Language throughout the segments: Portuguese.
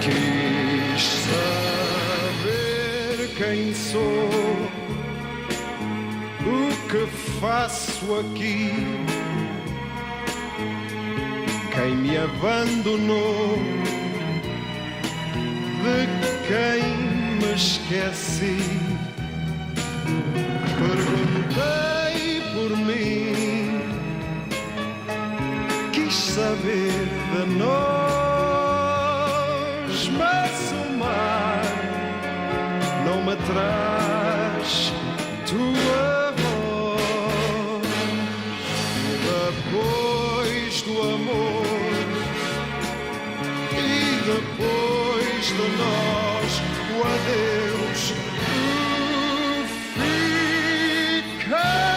Quis saber quem sou, o que faço aqui, quem me abandonou, de quem me esqueci. Perguntei por mim, quis saber de nós, mas o mar não me traz tua voz. Depois do amor e depois de nós, o adeus ficamos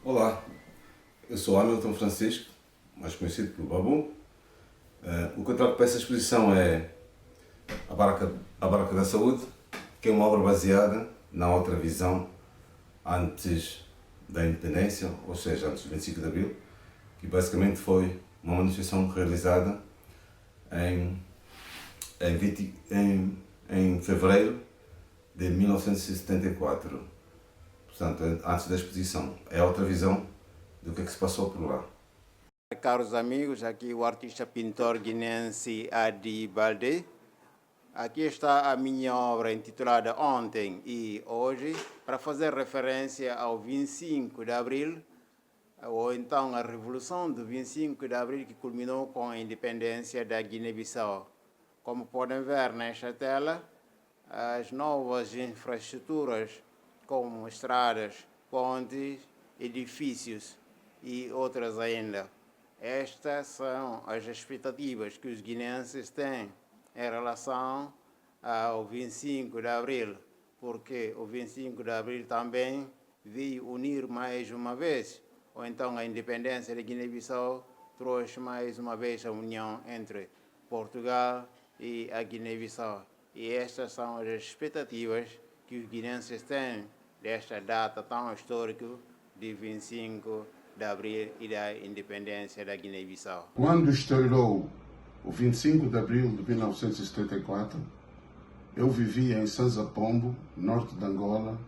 Olá, eu sou Hamilton Francisco, mais conhecido por Babu. O que eu trago para essa exposição é a Barca da Saúde, que é uma obra baseada na outra visão antes da independência, ou seja, antes do 25 de Abril, que basicamente foi uma manifestação realizada em fevereiro de 1974. Portanto, antes da exposição. É outra visão do que se passou por lá. Caros amigos, aqui o artista pintor guinense Adi Balde. Aqui está a minha obra intitulada Ontem e Hoje, para fazer referência ao 25 de Abril, ou então a Revolução do 25 de Abril, que culminou com a independência da Guiné-Bissau. Como podem ver nesta tela, as novas infraestruturas como estradas, pontes, edifícios e outras ainda. Estas são as expectativas que os guineenses têm em relação ao 25 de Abril, porque o 25 de Abril também veio unir mais uma vez, ou então a independência da Guiné-Bissau trouxe mais uma vez a união entre Portugal e a Guiné-Bissau. E estas são as expectativas que os guineenses têm desta data tão histórica de 25 de Abril e da independência da Guiné-Bissau. Quando estourou o 25 de Abril de 1974, eu vivia em Sanza Pombo, norte de Angola,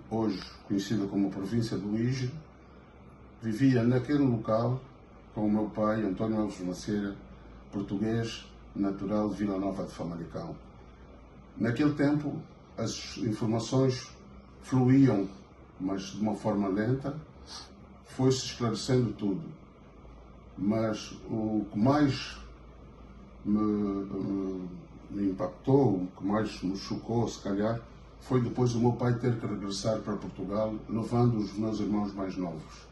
hoje conhecida como província do Uíge. Vivia naquele local com o meu pai, António Alves Maceira, português, natural de Vila Nova de Famalicão. Naquele tempo, as informações fluíam, mas de uma forma lenta, foi-se esclarecendo tudo. Mas o que mais me impactou, o que mais me chocou, se calhar, foi depois do meu pai ter que regressar para Portugal, levando os meus irmãos mais novos,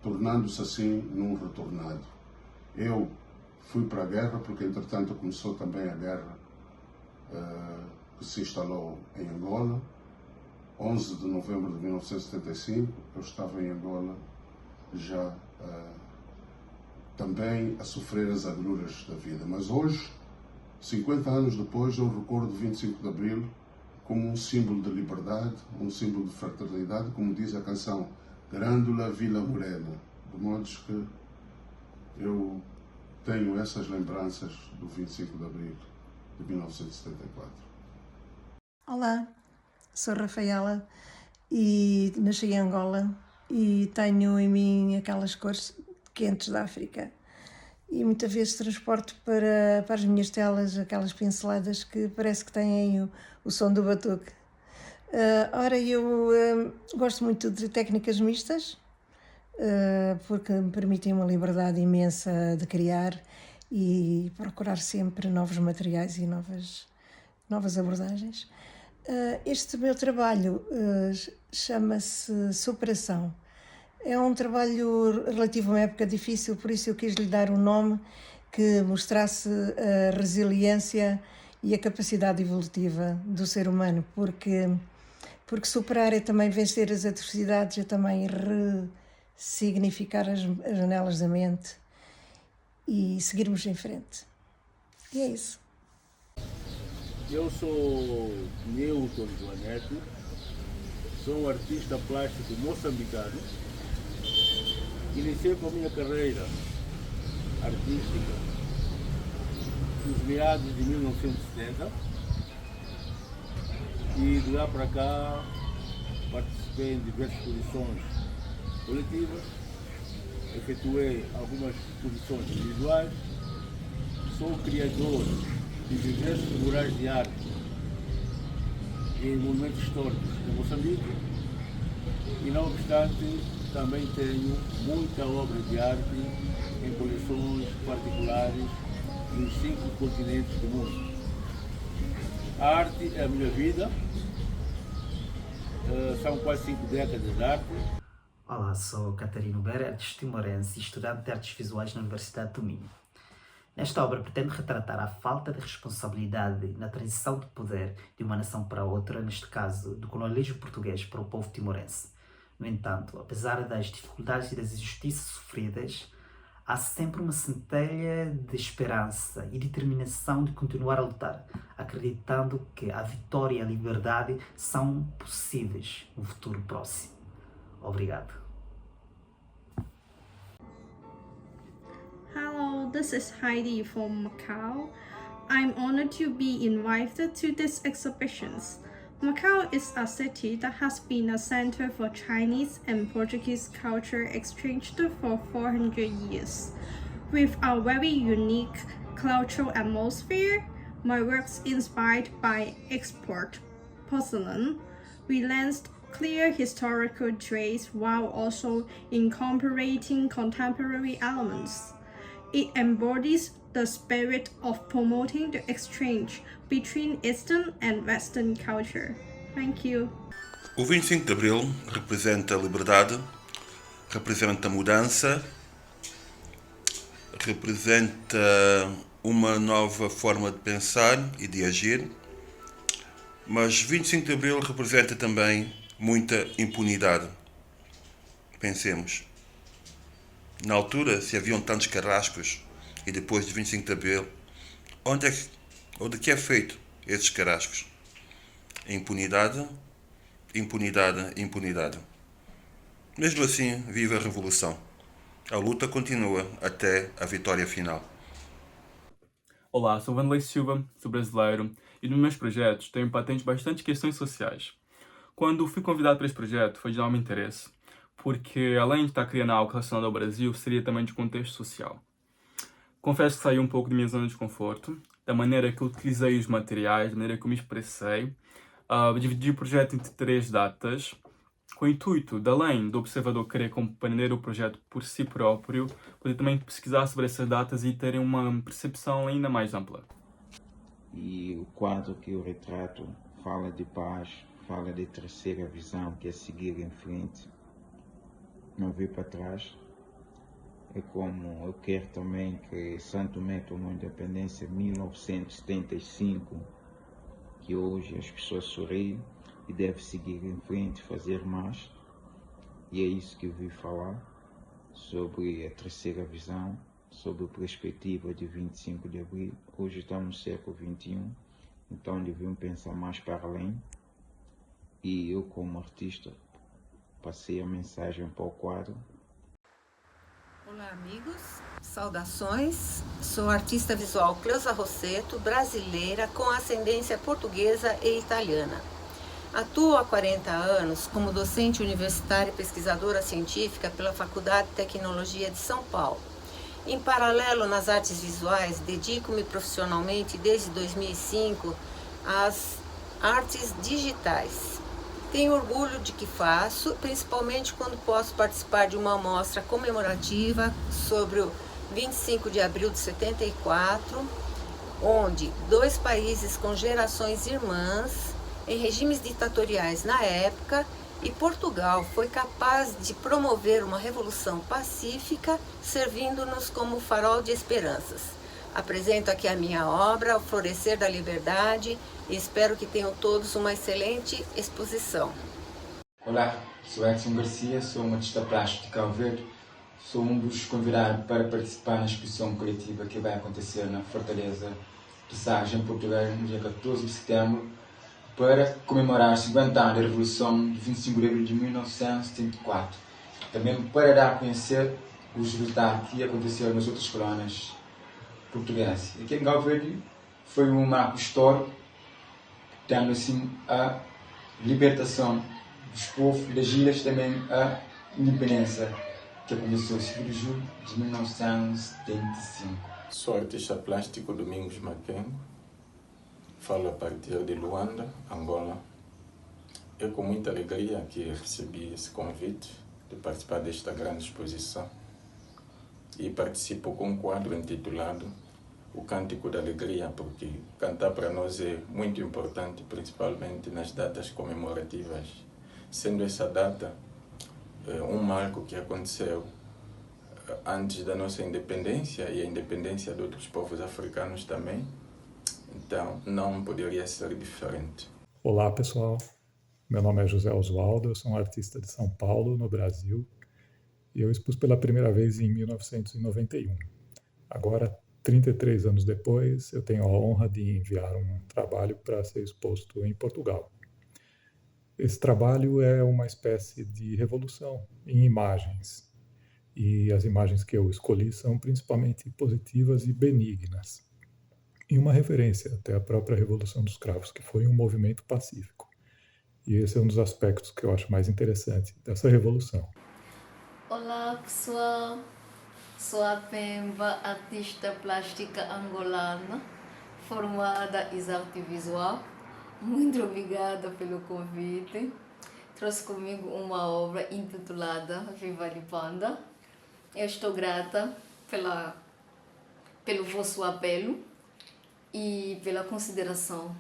tornando-se assim num retornado. Eu fui para a guerra, porque entretanto começou também a guerra que se instalou em Angola. 11 de novembro de 1975, eu estava em Angola já também a sofrer as agruras da vida. Mas hoje, 50 anos depois, eu recordo o 25 de Abril como um símbolo de liberdade, um símbolo de fraternidade, como diz a canção Grândola Vila Morena. De modo que eu tenho essas lembranças do 25 de Abril de 1974. Olá, sou Rafaela e nasci em Angola e tenho em mim aquelas cores quentes da África e muitas vezes transporto para as minhas telas aquelas pinceladas que parece que têm o som do batuque. Ora, eu gosto muito de técnicas mistas porque me permitem uma liberdade imensa de criar e procurar sempre novos materiais e novas abordagens. Este meu trabalho chama-se Superação. É um trabalho relativo a uma época difícil, por isso eu quis lhe dar um nome que mostrasse a resiliência e a capacidade evolutiva do ser humano, porque porque superar é também vencer as adversidades, é também ressignificar as janelas da mente e seguirmos em frente. E é isso. Eu sou Newton Joanete, sou um artista plástico moçambicano. Iniciei com a minha carreira artística nos meados de 1970 e de lá para cá participei em diversas exposições coletivas, efetuei algumas exposições individuais, sou criador de diversos murais de arte em monumentos históricos de Moçambique e, não obstante, também tenho muita obra de arte em coleções particulares nos 5 continentes do mundo. A arte é a minha vida, são quase 5 décadas de arte. Olá, sou Catarina Uber, artista timorense e estudante de artes visuais na Universidade do Minho. Nesta obra pretendo retratar a falta de responsabilidade na transição de poder de uma nação para outra, neste caso do colonialismo português para o povo timorense. No entanto, apesar das dificuldades e das injustiças sofridas, há sempre uma centelha de esperança e determinação de continuar a lutar, acreditando que a vitória e a liberdade são possíveis no futuro próximo. Obrigado. Hello, this is Heidi from Macau. I'm honored to be invited to this exhibition. Macau is a city that has been a center for Chinese and Portuguese culture exchanged for 400 years. With a very unique cultural atmosphere, my works inspired by export porcelain, relanced clear historical traits while also incorporating contemporary elements. It embodies the spirit of promoting the exchange between Eastern and Western culture. Thank you. O 25 de Abril representa a liberdade, representa a mudança, representa uma nova forma de pensar e de agir, mas 25 de Abril representa também muita impunidade. Pensemos. Na altura, se haviam tantos carrascos, e depois de 25 de Abril, onde que é feito esses carrascos? Impunidade, impunidade, impunidade. Mesmo assim, viva a revolução. A luta continua até a vitória final. Olá, sou Vanderlei Silva, sou brasileiro e nos meus projetos tenho patente bastante questões sociais. Quando fui convidado para esse projeto, foi de enorme interesse, porque além de estar criando algo relacionado ao Brasil, seria também de contexto social. Confesso que saí um pouco da minha zona de conforto, da maneira que eu utilizei os materiais, da maneira que eu me expressei. Dividi o projeto entre 3 datas, com o intuito, de além do observador querer compreender o projeto por si próprio, poder também pesquisar sobre essas datas e terem uma percepção ainda mais ampla. E o quadro que eu retrato fala de paz, fala de terceira visão, que é seguir em frente, não vir para trás. É como eu quero também que Santo Tomé tomou independência em 1975, que hoje as pessoas sorriem e devem seguir em frente, fazer mais. E é isso que eu vim falar, sobre a terceira visão, sobre a perspectiva de 25 de abril. Hoje estamos no século XXI, então devemos pensar mais para além. E eu, como artista, passei a mensagem para o quadro. Olá, amigos, saudações. Sou artista visual Cleusa Rossetto, brasileira com ascendência portuguesa e italiana. Atuo há 40 anos como docente universitária e pesquisadora científica pela Faculdade de Tecnologia de São Paulo. Em paralelo, nas artes visuais, dedico-me profissionalmente desde 2005 às artes digitais. Tenho orgulho de que faço, principalmente quando posso participar de uma mostra comemorativa sobre o 25 de abril de 74, onde 2 países com gerações irmãs, em regimes ditatoriais na época, e Portugal foi capaz de promover uma revolução pacífica, servindo-nos como farol de esperanças. Apresento aqui a minha obra, O Florescer da Liberdade, e espero que tenham todos uma excelente exposição. Olá, sou Edson Garcia, sou um artista plástico de Cabo Verde. Sou um dos convidados para participar na exposição coletiva que vai acontecer na Fortaleza de Sagres, em Portugal, no dia 14 de setembro, para comemorar 50 anos da Revolução de 25 de abril de 1974. Também para dar a conhecer os resultados que aconteceram nas outras colônias portuguesas. Aqui em Cabo Verde foi um marco histórico, tendo assim a libertação dos povos, das ilhas, também a independência, que aconteceu em 5 de julho de 1975. Sou artista plástico Domingos Maquengo, falo a partir de Luanda, Angola. É com muita alegria que recebi esse convite de participar desta grande exposição e participo com um quadro intitulado O Cântico da Alegria, porque cantar para nós é muito importante, principalmente nas datas comemorativas, sendo essa data um marco que aconteceu antes da nossa independência e a independência de outros povos africanos também, então não poderia ser diferente. Olá pessoal, meu nome é José Oswaldo, eu sou um artista de São Paulo, no Brasil, e eu expus pela primeira vez em 1991. Agora, 33 anos depois, eu tenho a honra de enviar um trabalho para ser exposto em Portugal. Esse trabalho é uma espécie de revolução em imagens, e as imagens que eu escolhi são principalmente positivas e benignas, em uma referência até à própria Revolução dos Cravos, que foi um movimento pacífico. E esse é um dos aspectos que eu acho mais interessante dessa revolução. Olá pessoal, sou a Pemba, artista plástica angolana, formada em arte visual. Muito obrigada pelo convite. Trouxe comigo uma obra intitulada Viva Lipanda. Eu estou grata pelo vosso apelo e pela consideração.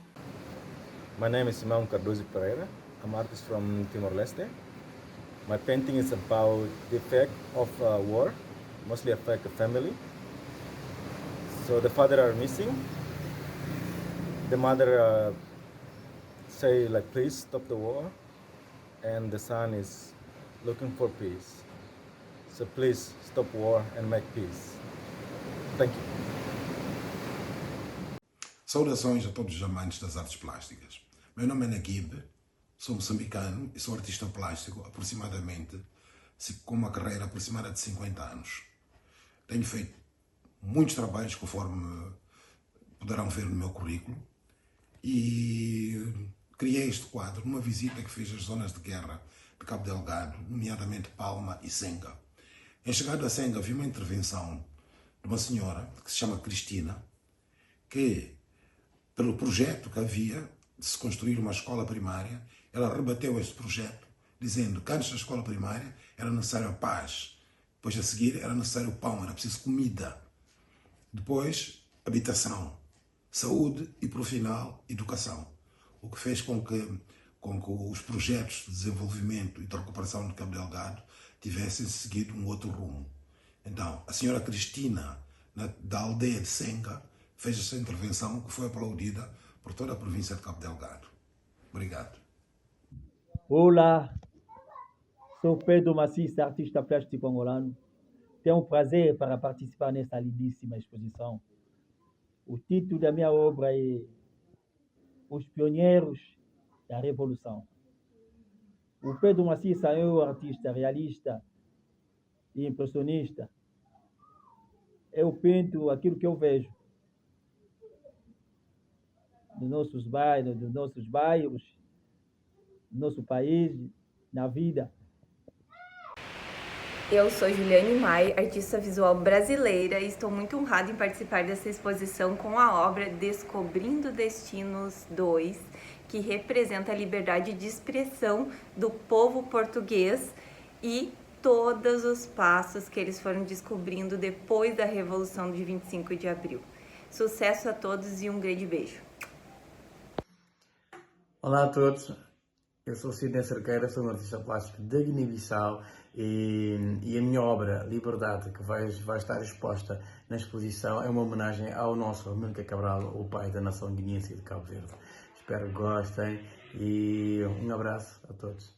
My name is Simão Cardoso Pereira. I'm an artist from Timor-Leste. My painting is about the effect of war, mostly affect the family. So the father are missing. The mother say like, please stop the war, and the son is looking for peace. So please stop war and make peace. Thank you. Saudações a todos os amantes das artes plásticas. Meu nome é Naguib, sou moçambicano e sou artista plástico com uma carreira aproximada de 50 anos. Tenho feito muitos trabalhos, conforme poderão ver no meu currículo, e criei este quadro numa visita que fiz às zonas de guerra de Cabo Delgado, nomeadamente Palma e Senga. Em chegado a Senga, vi uma intervenção de uma senhora que se chama Cristina, que, pelo projeto que havia de se construir uma escola primária, ela rebateu este projeto, dizendo que antes da escola primária era necessário a paz, depois a seguir era necessário o pão, era preciso comida, depois habitação, saúde e, por final, educação. O que fez com que os projetos de desenvolvimento e de recuperação de Cabo Delgado tivessem seguido um outro rumo. Então, a senhora Cristina, da aldeia de Senga, fez essa intervenção que foi aplaudida por toda a província de Cabo Delgado. Obrigado. Olá, sou Pedro Macis, artista plástico angolano. Tenho um prazer para participar nessa lindíssima exposição. O título da minha obra é Os Pioneiros da Revolução. O Pedro Macis é um artista realista e impressionista. Eu pinto aquilo que eu vejo nos nossos bairros, no nosso país, na vida. Eu sou Juliane Maia, artista visual brasileira, e estou muito honrada em participar dessa exposição com a obra Descobrindo Destinos 2, que representa a liberdade de expressão do povo português e todos os passos que eles foram descobrindo depois da Revolução de 25 de abril. Sucesso a todos e um grande beijo. Olá a todos, Eu sou Sidney Cerqueira, sou um artista plástico da Guiné-Bissau e a minha obra, Liberdade, que vai estar exposta na exposição, é uma homenagem ao nosso Amílcar Cabral, o pai da nação guineense de Cabo Verde. Espero que gostem e um abraço a todos.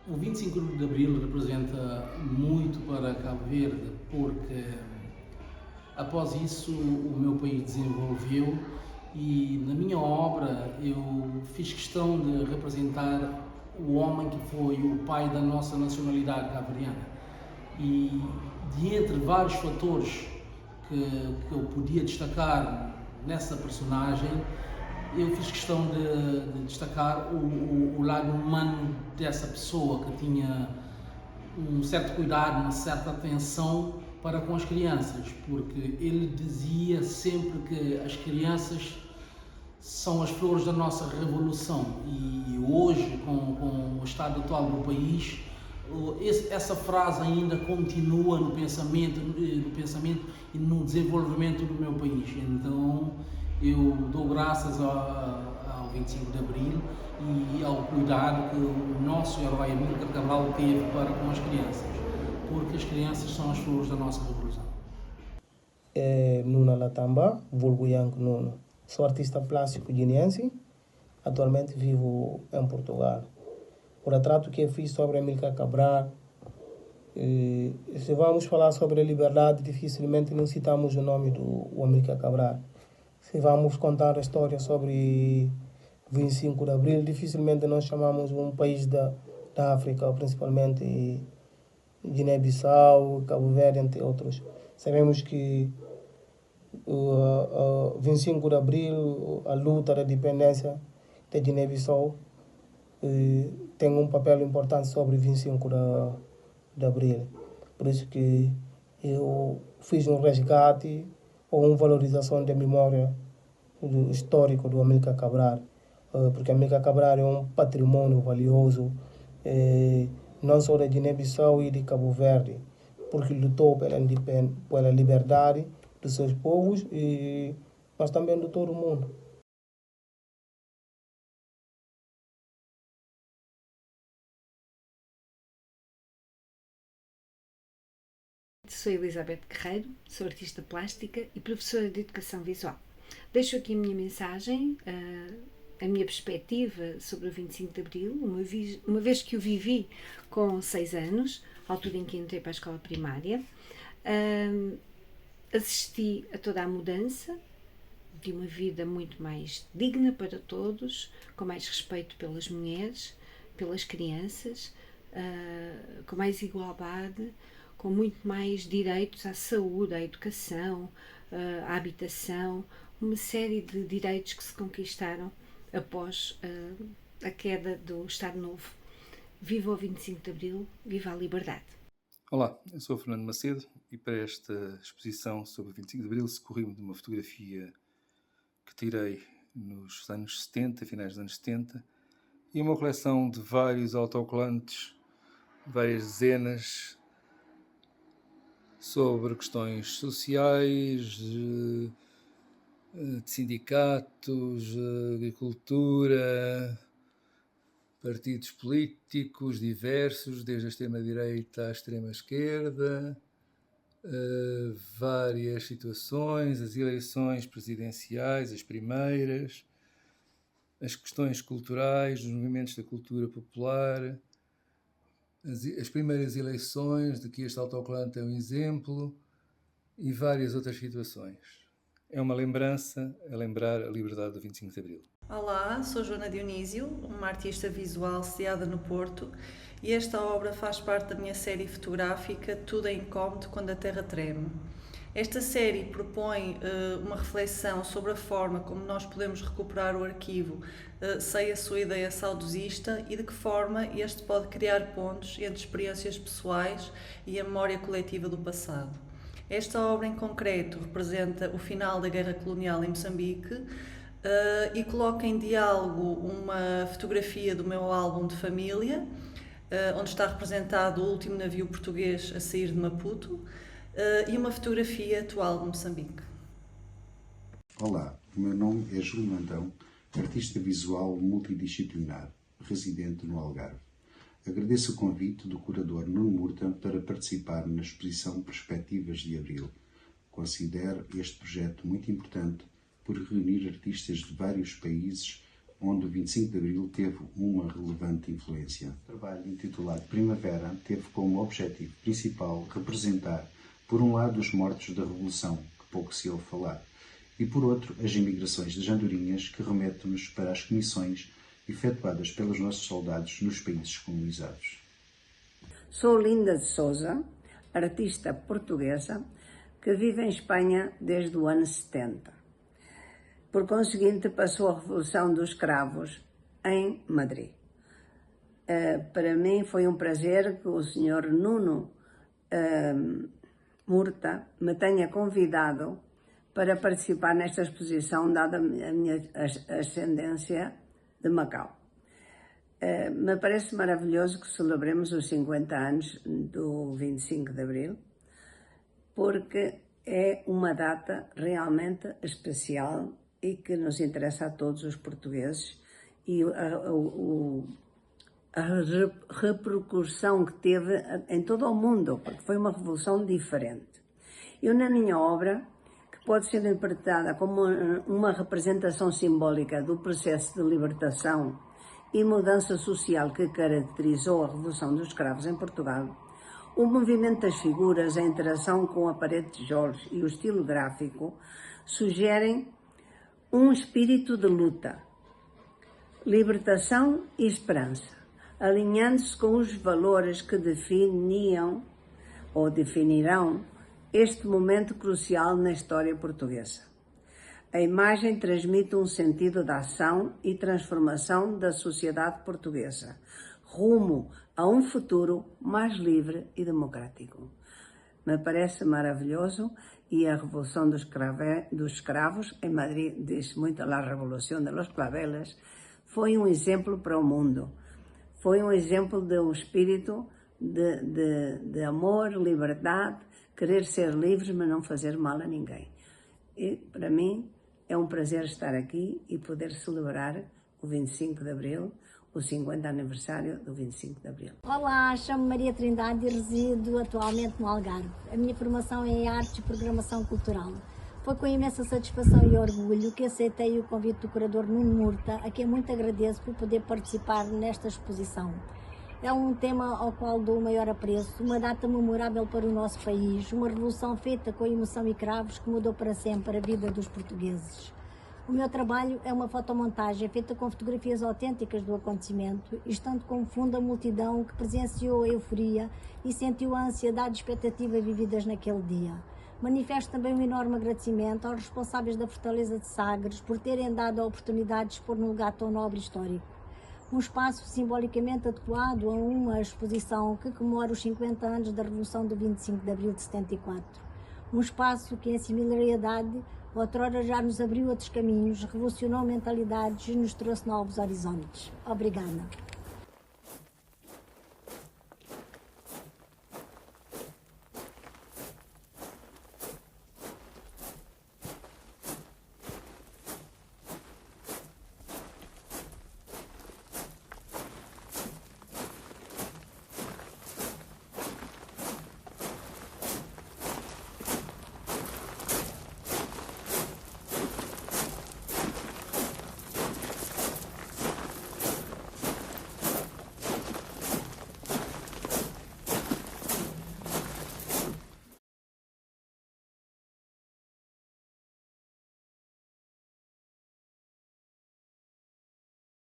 O 25 de Abril representa muito para Cabo Verde porque após isso o meu país desenvolveu e na minha obra eu fiz questão de representar o homem que foi o pai da nossa nacionalidade cabo-verdiana. E de entre vários fatores que eu podia destacar nessa personagem, eu fiz questão de destacar o lado humano dessa pessoa, que tinha um certo cuidado, uma certa atenção para com as crianças, porque ele dizia sempre que as crianças são as flores da nossa revolução e hoje, com o estado atual do país, essa frase ainda continua no pensamento e no desenvolvimento do meu país. Então eu dou graças ao 25 de Abril e ao cuidado que o nosso herói Amílcar Cabral teve para com as crianças, porque as crianças são as flores da nossa revolução. Nuna Latamba, vulgo Yanko Nuno. Sou artista plástico guineense, atualmente vivo em Portugal. O retrato que eu fiz sobre Amílcar Cabral, se vamos falar sobre a liberdade, dificilmente não citamos o nome do Amílcar Cabral. Se vamos contar a história sobre 25 de Abril, dificilmente nós chamamos um país da África, principalmente Guiné-Bissau, Cabo Verde, entre outros. Sabemos que 25 de Abril, a luta da independência da Guiné-Bissau, tem um papel importante sobre 25 de Abril. Por isso que eu fiz um resgate ou uma valorização da memória histórica do Amílcar Cabral, porque Amílcar Cabral é um patrimônio valioso, não só da Guiné-Bissau e de Cabo Verde, porque lutou pela liberdade dos seus povos, mas também de todo o mundo. Sou Elizabeth Guerreiro, sou artista plástica e professora de Educação Visual. Deixo aqui a minha mensagem, a minha perspectiva sobre o 25 de Abril, uma vez que o vivi com 6 anos, à altura em que entrei para a escola primária. Assisti a toda a mudança de uma vida muito mais digna para todos, com mais respeito pelas mulheres, pelas crianças, com mais igualdade, com muito mais direitos à saúde, à educação, à habitação, uma série de direitos que se conquistaram após a queda do Estado Novo. Viva o 25 de Abril, viva a liberdade! Olá, eu sou o Fernando Macedo e para esta exposição sobre o 25 de Abril socorri-me de uma fotografia que tirei nos anos 70, finais dos anos 70, e uma coleção de vários autocolantes, várias dezenas, sobre questões sociais, de sindicatos, agricultura, partidos políticos diversos, desde a extrema-direita à extrema-esquerda, várias situações, as eleições presidenciais, as primeiras, as questões culturais, os movimentos da cultura popular, as primeiras eleições, de que este autocolante é um exemplo, e várias outras situações. É uma lembrança a lembrar a liberdade do 25 de Abril. Olá, sou Joana Dionísio, uma artista visual sediada no Porto, e esta obra faz parte da minha série fotográfica Tudo é Incómodo Quando a Terra Treme. Esta série propõe uma reflexão sobre a forma como nós podemos recuperar o arquivo sem a sua ideia saudosista e de que forma este pode criar pontos entre experiências pessoais e a memória coletiva do passado. Esta obra em concreto representa o final da Guerra Colonial em Moçambique e coloca em diálogo uma fotografia do meu álbum de família, onde está representado o último navio português a sair de Maputo, e uma fotografia atual de Moçambique. Olá, O meu nome é Júlio Landão, artista visual multidisciplinar, residente no Algarve. Agradeço o convite do curador Nuno Murta para participar na exposição Perspectivas de Abril. Considero este projeto muito importante por reunir artistas de vários países onde o 25 de Abril teve uma relevante influência. O trabalho intitulado Primavera teve como objetivo principal representar, por um lado, os mortos da Revolução, que pouco se ouve falar, e por outro, as imigrações das andorinhas que remetem-nos para as comissões efetuadas pelos nossos soldados nos países colonizados. Sou Linda de Souza, artista portuguesa que vive em Espanha desde o ano 70. Por conseguinte, passou a Revolução dos Cravos em Madrid. Para mim foi um prazer que o Sr. Nuno Murta me tenha convidado para participar nesta exposição, dada a minha ascendência de Macau. Me parece maravilhoso que celebremos os 50 anos do 25 de Abril, porque é uma data realmente especial e que nos interessa a todos os portugueses, e a repercussão que teve em todo o mundo, porque foi uma revolução diferente. Eu, na minha obra, que pode ser interpretada como uma representação simbólica do processo de libertação e mudança social que caracterizou a Revolução dos Cravos em Portugal, o movimento das figuras, a interação com a parede de tijolos e o estilo gráfico sugerem um espírito de luta, libertação e esperança, alinhando-se com os valores que definiam ou definirão este momento crucial na história portuguesa. A imagem transmite um sentido de ação e transformação da sociedade portuguesa, rumo a um futuro mais livre e democrático. Me parece maravilhoso, e a Revolução dos Escravos, em Madrid diz muito a Revolução de los Claveles, foi um exemplo para o mundo. Foi um exemplo de um espírito de amor, liberdade, querer ser livres, mas não fazer mal a ninguém. E, para mim, é um prazer estar aqui e poder celebrar o 25 de Abril, o 50 aniversário do 25 de Abril. Olá, chamo-me Maria Trindade e resido atualmente no Algarve. A minha formação é em Artes e Programação Cultural. Foi com imensa satisfação e orgulho que aceitei o convite do curador Nuno Murta, a quem muito agradeço por poder participar nesta exposição. É um tema ao qual dou o maior apreço, uma data memorável para o nosso país, uma revolução feita com emoção e cravos que mudou para sempre a vida dos portugueses. O meu trabalho é uma fotomontagem feita com fotografias autênticas do acontecimento, estando como fundo a multidão que presenciou a euforia e sentiu a ansiedade e expectativa vividas naquele dia. Manifesto também um enorme agradecimento aos responsáveis da Fortaleza de Sagres por terem dado a oportunidade de expor num lugar tão nobre e histórico. Um espaço simbolicamente adequado a uma exposição que comemora os 50 anos da Revolução do 25 de Abril de 74. Um espaço que, em similaridade, outrora já nos abriu outros caminhos, revolucionou mentalidades e nos trouxe novos horizontes. Obrigada.